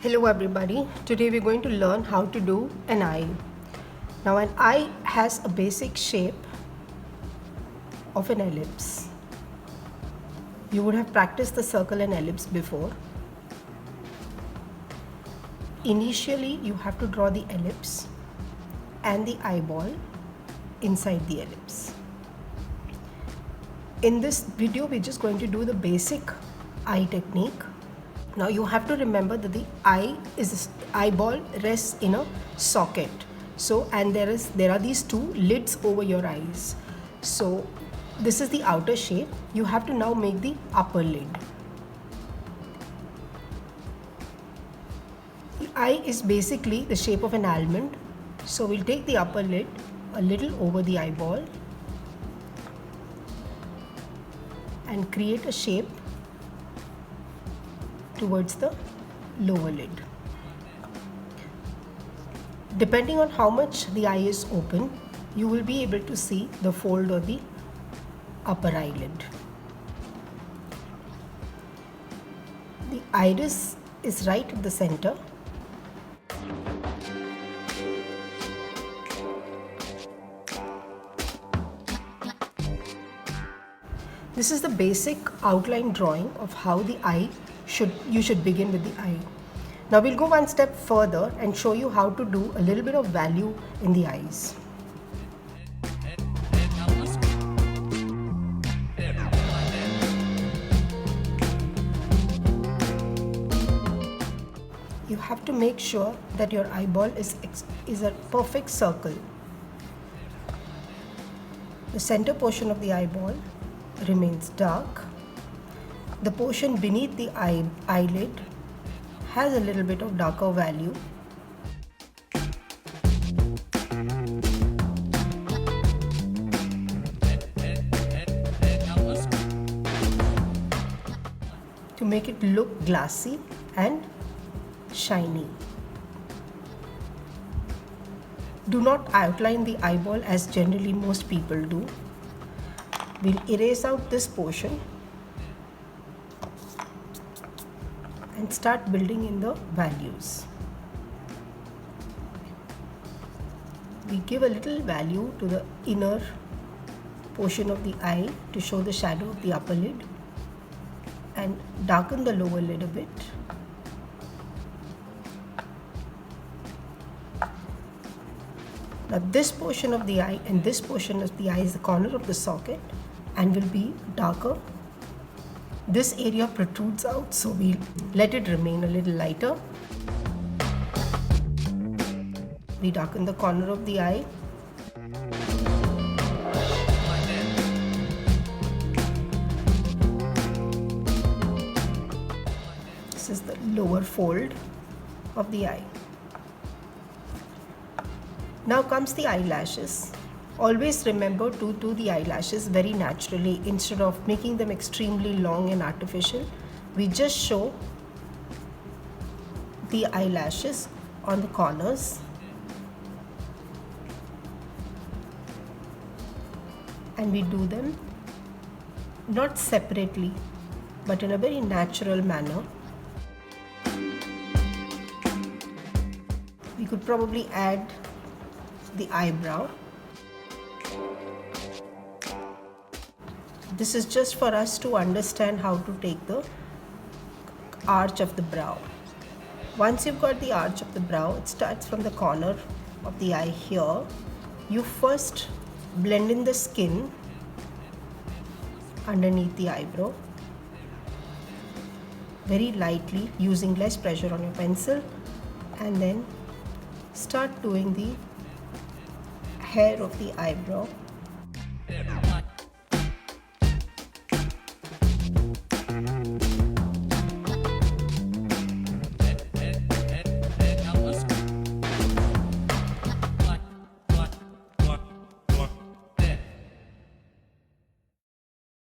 Hello everybody, today we're going to learn how to do an eye. Now an eye has a basic shape of an ellipse. You would have practiced the circle and ellipse before. Initially you have to draw the ellipse and the eyeball inside the ellipse. In this video we're just going to do the basic eye technique. Now you have to remember that the eyeball rests in a socket. So there are these two lids over your eyes. So this is the outer shape. You have to now make the upper lid. The eye is basically the shape of an almond. So we'll take the upper lid a little over the eyeball and create a shape towards the lower lid. Depending on how much the eye is open, you will be able to see the fold of the upper eyelid. The iris is right at the center. This is the basic outline drawing of how the eye you should begin with the eye. Now we'll go one step further and show you how to do a little bit of value in the eyes. You have to make sure that your eyeball is a perfect circle. The center portion of the eyeball remains dark. The portion beneath the eyelid has a little bit of darker value. To make it look glassy and shiny. Do not outline the eyeball as generally most people do. We'll erase out this portion and start building in the values. We give a little value to the inner portion of the eye to show the shadow of the upper lid and darken the lower lid a bit. Now this portion of the eye and this portion of the eye is the corner of the socket and will be darker. This area protrudes out, so we'll let it remain a little lighter. We darken the corner of the eye. This is the lower fold of the eye. Now comes the eyelashes. Always remember to do the eyelashes very naturally instead of making them extremely long and artificial. We just show the eyelashes on the corners and we do them not separately but in a very natural manner. We could probably add the eyebrow. This is just for us to understand how to take the arch of the brow. Once you've got the arch of the brow, it starts from the corner of the eye here. You first blend in the skin underneath the eyebrow very lightly using less pressure on your pencil, and then start doing the hair of the eyebrow.